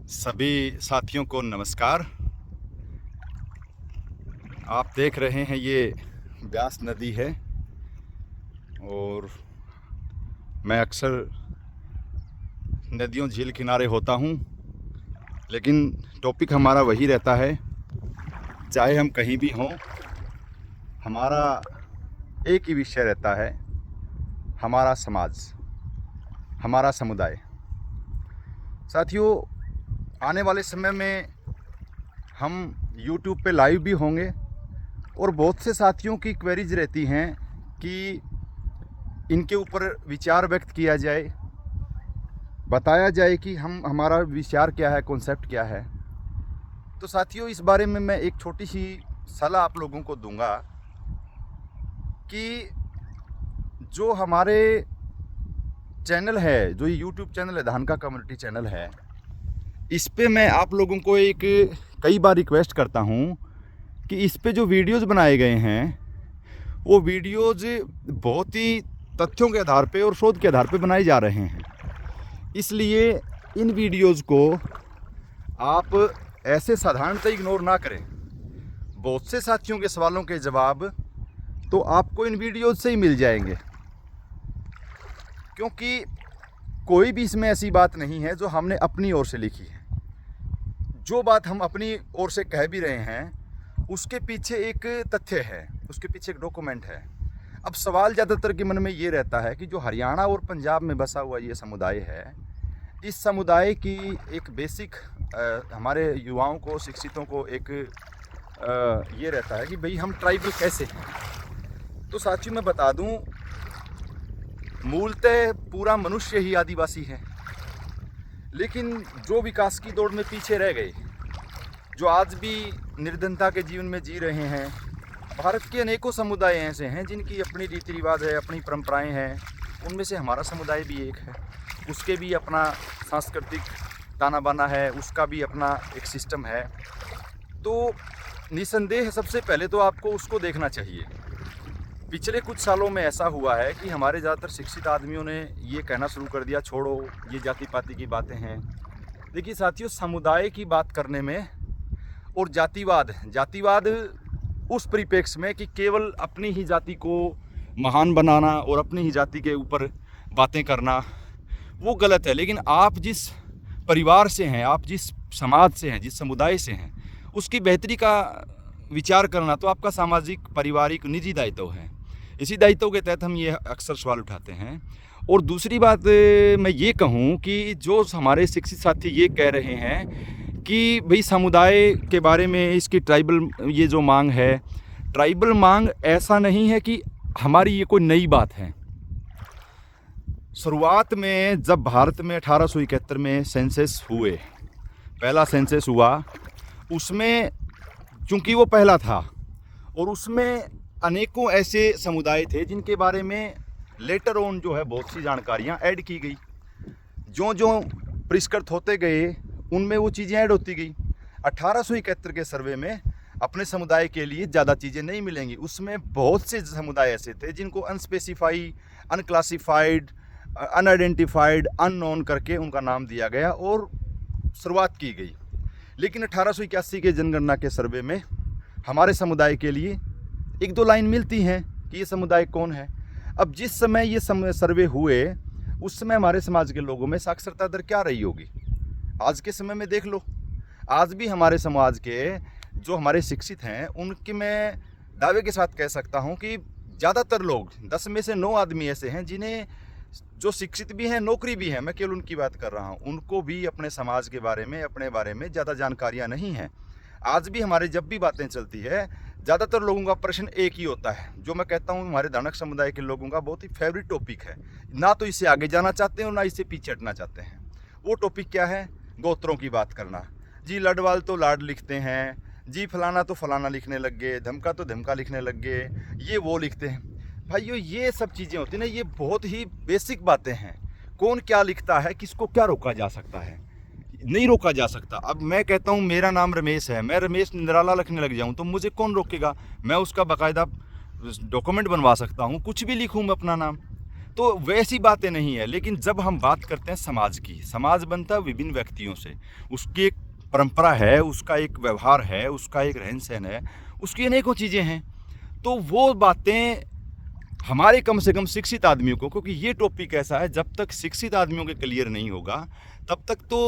सभी साथियों को नमस्कार। आप देख रहे हैं ये ब्यास नदी है और मैं अक्सर नदियों झील किनारे होता हूँ, लेकिन टॉपिक हमारा वही रहता है। चाहे हम कहीं भी हों, हमारा एक ही विषय रहता है, हमारा समाज, हमारा समुदाय। साथियों, आने वाले समय में हम YouTube पे लाइव भी होंगे और बहुत से साथियों की क्वेरीज रहती हैं कि इनके ऊपर विचार व्यक्त किया जाए, बताया जाए कि हमारा विचार क्या है, कॉन्सेप्ट क्या है। तो साथियों, इस बारे में मैं एक छोटी सी सलाह आप लोगों को दूंगा कि जो हमारे चैनल है, जो ये YouTube चैनल है, धान का कम्युनिटी चैनल है, इस पे मैं आप लोगों को कई बार रिक्वेस्ट करता हूँ कि इस पे जो वीडियोज़ बनाए गए हैं वो वीडियोज़ बहुत ही तथ्यों के आधार पे और शोध के आधार पे बनाए जा रहे हैं। इसलिए इन वीडियोज़ को आप ऐसे साधारणतः इग्नोर ना करें। बहुत से साथियों के सवालों के जवाब तो आपको इन वीडियोज़ से ही मिल जाएंगे, क्योंकि कोई भी इसमें ऐसी बात नहीं है जो हमने अपनी ओर से लिखी है। जो बात हम अपनी ओर से कह भी रहे हैं उसके पीछे एक तथ्य है, उसके पीछे एक डॉक्यूमेंट है। अब सवाल ज़्यादातर के मन में ये रहता है कि जो हरियाणा और पंजाब में बसा हुआ ये समुदाय है, इस समुदाय की एक बेसिक हमारे युवाओं को, शिक्षितों को एक ये रहता है कि भाई हम ट्राइबल कैसे हैं। तो साथियों, मैं बता दूं, मूलतः पूरा मनुष्य ही आदिवासी है, लेकिन जो विकास की दौड़ में पीछे रह गए, जो आज भी निर्धनता के जीवन में जी रहे हैं। भारत के अनेकों समुदाय ऐसे हैं जिनकी अपनी रीति रिवाज है, अपनी परंपराएं हैं। उनमें से हमारा समुदाय भी एक है, उसके भी अपना सांस्कृतिक ताना बाना है, उसका भी अपना एक सिस्टम है। तो निसंदेह सबसे पहले तो आपको उसको देखना चाहिए। पिछले कुछ सालों में ऐसा हुआ है कि हमारे ज़्यादातर शिक्षित आदमियों ने ये कहना शुरू कर दिया, छोड़ो ये जाति पाति की बातें हैं। देखिए साथियों, समुदाय की बात करने में और जातिवाद उस परिप्रेक्ष्य में कि केवल अपनी ही जाति को महान बनाना और अपनी ही जाति के ऊपर बातें करना, वो गलत है। लेकिन आप जिस परिवार से हैं, आप जिस समाज से हैं, जिस समुदाय से हैं, उसकी बेहतरी का विचार करना तो आपका सामाजिक, पारिवारिक, निजी दायित्व है। इसी दायित्व के तहत हम ये अक्सर सवाल उठाते हैं। और दूसरी बात मैं ये कहूँ कि जो हमारे शिक्षित साथी ये कह रहे हैं कि भाई समुदाय के बारे में इसकी ट्राइबल ये जो मांग है, ट्राइबल मांग ऐसा नहीं है कि हमारी ये कोई नई बात है। शुरुआत में जब भारत में 1871 में सेंसस हुए, पहला सेंसस हुआ, उसमें चूँकि वो पहला था और उसमें अनेकों ऐसे समुदाय थे जिनके बारे में लेटर ऑन जो है बहुत सी जानकारियाँ ऐड की गई। जो जो परिष्कृत होते गए उनमें वो चीज़ें ऐड होती गई। 1871 के सर्वे में अपने समुदाय के लिए ज़्यादा चीज़ें नहीं मिलेंगी। उसमें बहुत से समुदाय ऐसे थे जिनको अनस्पेसिफाई, अनक्लासिफाइड, अनआइडेंटिफाइड, अननोन करके उनका नाम दिया गया और शुरुआत की गई। लेकिन 1881 के जनगणना के सर्वे में हमारे समुदाय के लिए एक दो लाइन मिलती हैं कि ये समुदाय कौन है। अब जिस समय ये सर्वे हुए उस समय हमारे समाज के लोगों में साक्षरता दर क्या रही होगी? आज के समय में देख लो, आज भी हमारे समाज के जो हमारे शिक्षित हैं उनके मैं दावे के साथ कह सकता हूँ कि ज़्यादातर लोग, 10 में से 9 आदमी ऐसे हैं जिन्हें, जो शिक्षित भी हैं, नौकरी भी है, मैं केवल उनकी बात कर रहा हूँ, उनको भी अपने समाज के बारे में, अपने बारे में ज़्यादा जानकारियाँ नहीं हैं। आज भी हमारे जब भी बातें चलती है, ज़्यादातर लोगों का प्रश्न एक ही होता है, जो मैं कहता हूँ हमारे धानक समुदाय के लोगों का बहुत ही फेवरेट टॉपिक है। ना तो इससे आगे जाना चाहते हैं और ना इससे पीछे हटना चाहते हैं। वो टॉपिक क्या है? गोत्रों की बात करना। जी लडवाल तो लाड लिखते हैं, जी फलाना तो फलाना लिखने लग गए, धमका तो धमका लिखने लग गए, ये वो लिखते हैं। भाइयों, ये सब चीज़ें होती ना, ये बहुत ही बेसिक बातें हैं। कौन क्या लिखता है, किसको क्या रोका जा सकता है? नहीं रोका जा सकता। अब मैं कहता हूँ मेरा नाम रमेश है, मैं रमेश निराला लिखने लग जाऊँ तो मुझे कौन रोकेगा? मैं उसका बाकायदा डॉक्यूमेंट बनवा सकता हूँ, कुछ भी लिखूँ मैं अपना नाम। तो वैसी बातें नहीं है। लेकिन जब हम बात करते हैं समाज की, समाज बनता है विभिन्न व्यक्तियों से, उसकी एक परंपरा है, उसका एक व्यवहार है, उसका एक रहन सहन है, उसकी अनेकों चीज़ें हैं। तो वो बातें हमारे कम से कम शिक्षित आदमियों को, क्योंकि ये टॉपिक ऐसा है जब तक शिक्षित आदमियों के क्लियर नहीं होगा तब तक तो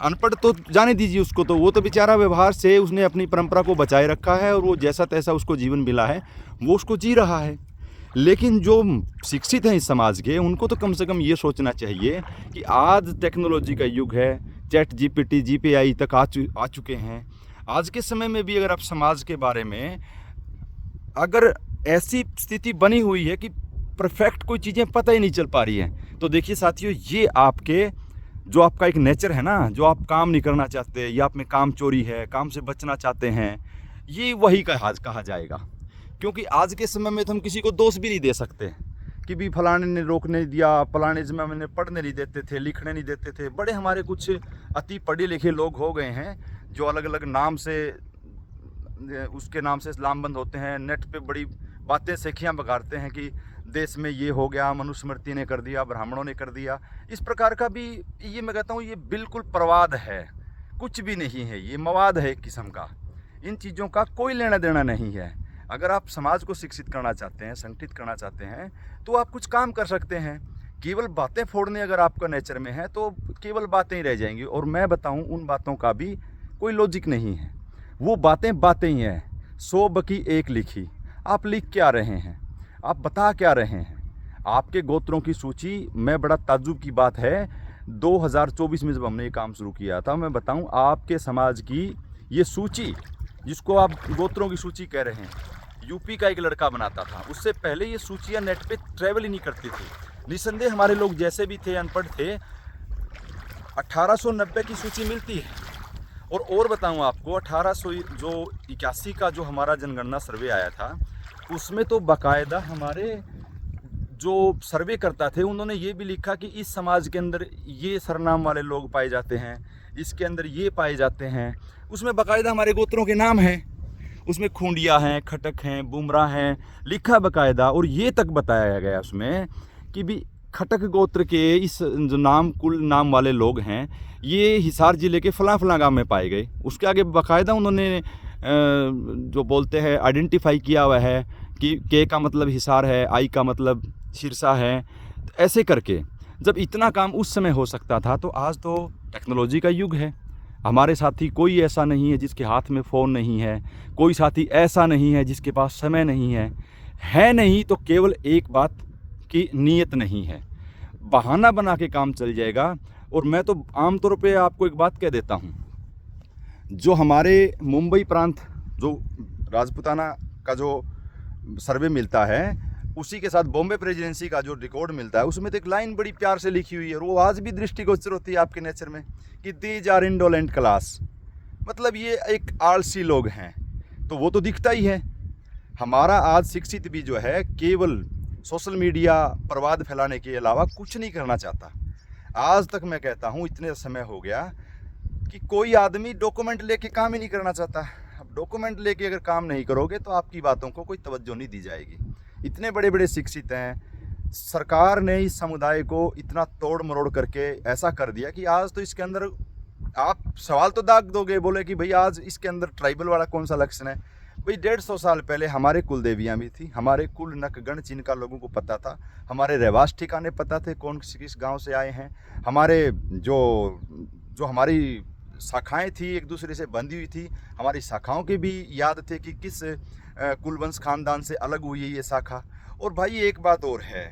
अनपढ़ तो जाने दीजिए उसको, तो वो तो बेचारा व्यवहार से उसने अपनी परंपरा को बचाए रखा है और वो जैसा तैसा उसको जीवन मिला है वो उसको जी रहा है। लेकिन जो शिक्षित हैं इस समाज के, उनको तो कम से कम ये सोचना चाहिए कि आज टेक्नोलॉजी का युग है, चैट जीपीटी जीपीआई तक आ चुके हैं। आज के समय में भी अगर आप समाज के बारे में, अगर ऐसी स्थिति बनी हुई है कि परफेक्ट कोई चीज़ें पता ही नहीं चल पा रही हैं, तो देखिए साथियों, ये आपके जो आपका एक नेचर है ना, जो आप काम नहीं करना चाहते या आप में काम चोरी है, काम से बचना चाहते हैं, ये वही कहा जाएगा। क्योंकि आज के समय में तो हम किसी को दोष भी नहीं दे सकते कि भी फलाने ने रोकने नहीं दिया, फलाने ज़माने में पढ़ने नहीं देते थे, लिखने नहीं देते थे। बड़े हमारे कुछ अति पढ़े लिखे लोग हो गए हैं जो अलग अलग नाम से, उसके नाम से लामबंद होते हैं, नेट पे बड़ी बातें सेखियाँ बगाड़ते हैं कि देश में ये हो गया, मनुस्मृति ने कर दिया, ब्राह्मणों ने कर दिया। इस प्रकार का भी, ये मैं कहता हूँ, ये बिल्कुल प्रवाद है, कुछ भी नहीं है, ये मवाद है एक किस्म का। इन चीज़ों का कोई लेना देना नहीं है। अगर आप समाज को शिक्षित करना चाहते हैं, संगठित करना चाहते हैं, तो आप कुछ काम कर सकते हैं। केवल बातें फोड़ने अगर आपका नेचर में है तो केवल बातें ही रह जाएंगी। और मैं बताऊं, उन बातों का भी कोई लॉजिक नहीं है, वो बातें ही हैं। 100 बकी 1 लिखी। आप लिख क्या रहे हैं, आप बता क्या रहे हैं? आपके गोत्रों की सूची, मैं बड़ा ताज्जुब की बात है, 2024 में जब हमने ये काम शुरू किया था, मैं बताऊं आपके समाज की ये सूची, जिसको आप गोत्रों की सूची कह रहे हैं, यूपी का एक लड़का बनाता था। उससे पहले ये सूचियाँ नेट पे ट्रैवल ही नहीं करती थी। निसंदेह हमारे लोग जैसे भी थे, अनपढ़ थे, 1890 की सूची मिलती है। और बताऊं आपको, 1881 का जो हमारा जनगणना सर्वे आया था, उसमें तो बाकायदा हमारे जो सर्वे करता थे उन्होंने ये भी लिखा कि इस समाज के अंदर ये सरनाम वाले लोग पाए जाते हैं, इसके अंदर ये पाए जाते हैं। उसमें बाकायदा हमारे गोत्रों के नाम हैं, उसमें खूंडिया हैं, खटक हैं, बुमरा हैं, लिखा बाकायदा। और ये तक बताया गया उसमें कि भी खटक गोत्र के इस जो नाम, कुल नाम वाले लोग हैं, ये हिसार ज़िले के फलां गांव में पाए गए। उसके आगे बाकायदा उन्होंने जो बोलते हैं आइडेंटिफाई किया हुआ है कि के का मतलब हिसार है, आई का मतलब सिरसा है। तो ऐसे करके जब इतना काम उस समय हो सकता था, तो आज तो टेक्नोलॉजी का युग है। हमारे साथी कोई ऐसा नहीं है जिसके हाथ में फ़ोन नहीं है, कोई साथी ऐसा नहीं है जिसके पास समय नहीं है नहीं तो केवल एक बात की नीयत नहीं है। बहाना बना के काम चल जाएगा। और मैं तो आमतौर पे आपको एक बात कह देता हूँ, जो हमारे मुंबई प्रांत, जो राजपुताना का जो सर्वे मिलता है, उसी के साथ बॉम्बे प्रेसिडेंसी का जो रिकॉर्ड मिलता है, उसमें तो एक लाइन बड़ी प्यार से लिखी हुई है, और वो आज भी दृष्टिगोचर होती है आपके नेचर में, कि दीज आर इंडोलेंट क्लास, मतलब ये एक आलसी लोग हैं। तो वो तो दिखता ही है। हमारा आज शिक्षित भी जो है, केवल सोशल मीडिया प्रवाद फैलाने के अलावा कुछ नहीं करना चाहता। आज तक मैं कहता हूँ, इतने समय हो गया कि कोई आदमी डॉक्यूमेंट लेके काम ही नहीं करना चाहता। अब डॉक्यूमेंट लेके अगर काम नहीं करोगे तो आपकी बातों को कोई तवज्जो नहीं दी जाएगी। इतने बड़े बड़े शिक्षित हैं, सरकार ने इस समुदाय को इतना तोड़ मरोड़ करके ऐसा कर दिया कि आज तो इसके अंदर आप सवाल तो दाग दोगे, बोले कि भाई आज इसके अंदर ट्राइबल वाला कौन सा लक्षण है। भाई 150 साल पहले हमारे कुल देवियाँ भी थी, हमारे कुल नक गण चिन्ह का लोगों को पता था, हमारे रहवास ठिकाने पता थे कौन किस गांव से आए हैं, हमारे जो हमारी शाखाएं थी एक दूसरे से बंधी हुई थी, हमारी शाखाओं की भी याद थे कि किस कुलवंश खानदान से अलग हुई है ये शाखा। और भाई एक बात और है,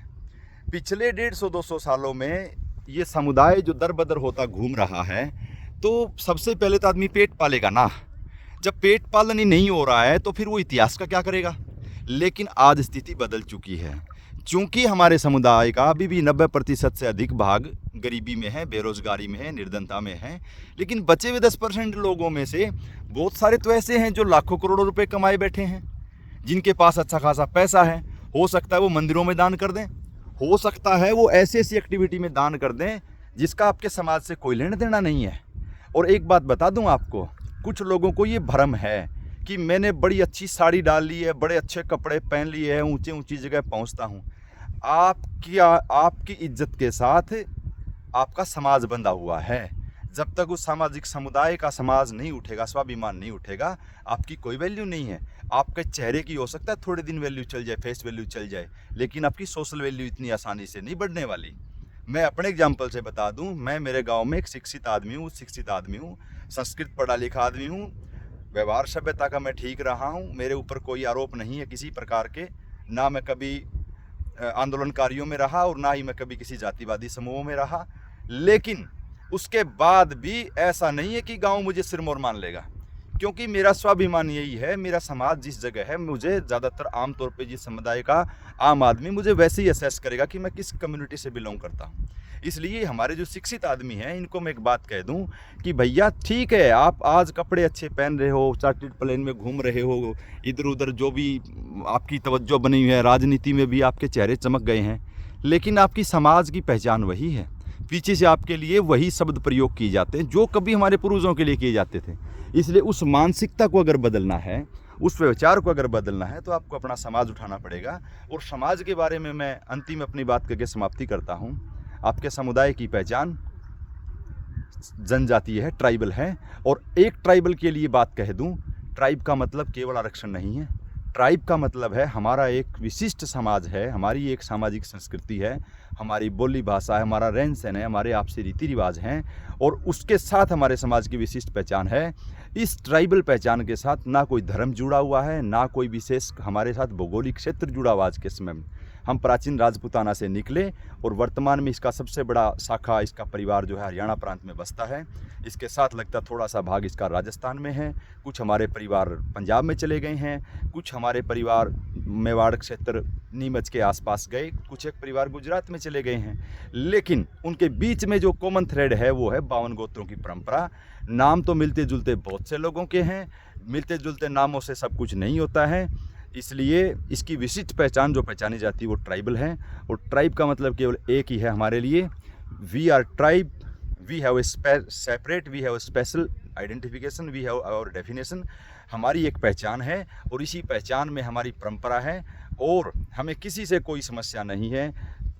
पिछले 150-200 सालों में ये समुदाय जो दर बदर होता घूम रहा है, तो सबसे पहले तो आदमी पेट पालेगा ना। जब पेट पालन ही नहीं हो रहा है तो फिर वो इतिहास का क्या करेगा। लेकिन आज स्थिति बदल चुकी है, चूँकि हमारे समुदाय का अभी भी 90% से अधिक भाग गरीबी में है, बेरोजगारी में है, निर्धनता में है। लेकिन बचे हुए 10% लोगों में से बहुत सारे तो ऐसे हैं जो लाखों करोड़ों रुपए कमाए बैठे हैं, जिनके पास अच्छा खासा पैसा है। हो सकता है वो मंदिरों में दान कर दें, हो सकता है वो ऐसी ऐसी एक्टिविटी में दान कर दें जिसका आपके समाज से कोई लेना देना नहीं है। और एक बात बता दूं आपको, कुछ लोगों को ये भ्रम है कि मैंने बड़ी अच्छी साड़ी डाल ली है, बड़े अच्छे कपड़े पहन लिए हैं, ऊंची ऊंची जगह पहुंचता हूं। आपकी इज्जत के साथ आपका समाज बंधा हुआ है। जब तक उस सामाजिक समुदाय का समाज नहीं उठेगा, स्वाभिमान नहीं उठेगा, आपकी कोई वैल्यू नहीं है। आपके चेहरे की हो सकता है थोड़े दिन वैल्यू चल जाए, फेस वैल्यू चल जाए, लेकिन आपकी सोशल वैल्यू इतनी आसानी से नहीं बढ़ने वाली। मैं अपने एग्जाम्पल से बता दूं, मैं मेरे गांव में एक शिक्षित आदमी हूं, संस्कृत पढ़ा लिखा आदमी हूं, व्यवहार सभ्यता का मैं ठीक रहा हूं, मेरे ऊपर कोई आरोप नहीं है किसी प्रकार के, ना मैं कभी आंदोलनकारियों में रहा और ना ही मैं कभी किसी जातिवादी समूहों में रहा। लेकिन उसके बाद भी ऐसा नहीं है कि गांव मुझे सिरमौर मान लेगा, क्योंकि मेरा स्वाभिमान यही है, मेरा समाज जिस जगह है, मुझे ज़्यादातर आमतौर पे जिस समुदाय का आम आदमी मुझे वैसे ही असेस करेगा कि मैं किस कम्युनिटी से बिलोंग करता हूँ। इसलिए हमारे जो शिक्षित आदमी हैं, इनको मैं एक बात कह दूं कि भैया ठीक है, आप आज कपड़े अच्छे पहन रहे हो, चार्टर्ड प्लेन में घूम रहे हो, इधर उधर जो भी आपकी तवज्जो बनी हुई है, राजनीति में भी आपके चेहरे चमक गए हैं, लेकिन आपकी समाज की पहचान वही है। पीछे से आपके लिए वही शब्द प्रयोग किए जाते हैं जो कभी हमारे पूर्वजों के लिए किए जाते थे। इसलिए उस मानसिकता को अगर बदलना है, उस विचार को अगर बदलना है, तो आपको अपना समाज उठाना पड़ेगा। और समाज के बारे में मैं अंतिम अपनी बात करके समाप्ति करता हूँ। आपके समुदाय की पहचान जनजातीय है, ट्राइबल है। और एक ट्राइबल के लिए बात कह दूँ, ट्राइब का मतलब केवल आरक्षण नहीं है। ट्राइब का मतलब है हमारा एक विशिष्ट समाज है, हमारी एक सामाजिक संस्कृति है, हमारी बोली भाषा है, हमारा रहन सहन है, हमारे आपसी रीति रिवाज हैं, और उसके साथ हमारे समाज की विशिष्ट पहचान है। इस ट्राइबल पहचान के साथ ना कोई धर्म जुड़ा हुआ है, ना कोई विशेष हमारे साथ भौगोलिक क्षेत्र जुड़ा हुआ। आज के समय में हम प्राचीन राजपूताना से निकले और वर्तमान में इसका सबसे बड़ा शाखा, इसका परिवार जो है हरियाणा प्रांत में बसता है। इसके साथ लगता थोड़ा सा भाग इसका राजस्थान में है, कुछ हमारे परिवार पंजाब में चले गए हैं, कुछ हमारे परिवार मेवाड़ क्षेत्र नीमच के आसपास गए, कुछ एक परिवार गुजरात में चले गए हैं। लेकिन उनके बीच में जो कॉमन थ्रेड है वो है 52 गोत्रों की परंपरा। नाम तो मिलते जुलते बहुत से लोगों के हैं, मिलते जुलते नामों से सब कुछ नहीं होता है। इसलिए इसकी विशिष्ट पहचान जो पहचानी जाती है वो ट्राइबल है। और ट्राइब का मतलब केवल एक ही है हमारे लिए, we are tribe, we have a separate, we have special identification, we have our definition. हमारी एक पहचान है और इसी पहचान में हमारी परंपरा है, और हमें किसी से कोई समस्या नहीं है,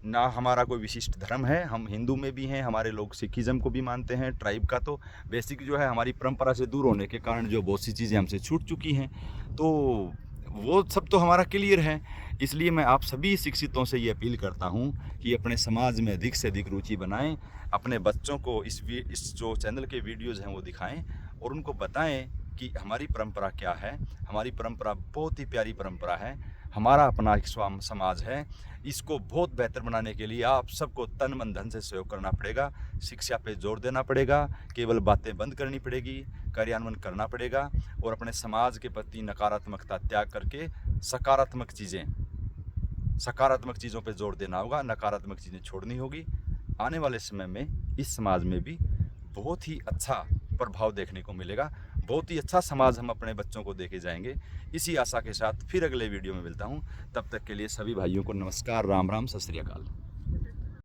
ना हमारा कोई विशिष्ट धर्म है। हम हिंदू में भी हैं, हमारे लोग सिखिज़म को भी मानते हैं। ट्राइब का तो बेसिक जो है हमारी परंपरा से दूर होने के कारण जो बहुत सी चीज़ें हमसे छूट चुकी हैं, तो वो सब तो हमारा क्लियर है। इसलिए मैं आप सभी शिक्षितों से ये अपील करता हूँ कि अपने समाज में अधिक से अधिक रुचि बनाएं, अपने बच्चों को इस जो चैनल के वीडियोज़ हैं वो दिखाएं और उनको बताएं कि हमारी परंपरा क्या है। हमारी परंपरा बहुत ही प्यारी परंपरा है, हमारा अपना एक समाज है। इसको बहुत बेहतर बनाने के लिए आप सबको तन मन धन से सहयोग करना पड़ेगा, शिक्षा पे जोर देना पड़ेगा, केवल बातें बंद करनी पड़ेगी, कार्यान्वयन करना पड़ेगा, और अपने समाज के प्रति नकारात्मकता त्याग करके सकारात्मक चीज़ों पे जोर देना होगा, नकारात्मक चीज़ें छोड़नी होगी। आने वाले समय में इस समाज में भी बहुत ही अच्छा प्रभाव देखने को मिलेगा, बहुत ही अच्छा समाज हम अपने बच्चों को देके जाएंगे। इसी आशा के साथ फिर अगले वीडियो में मिलता हूँ। तब तक के लिए सभी भाइयों को नमस्कार, राम राम, सत श्री अकाल।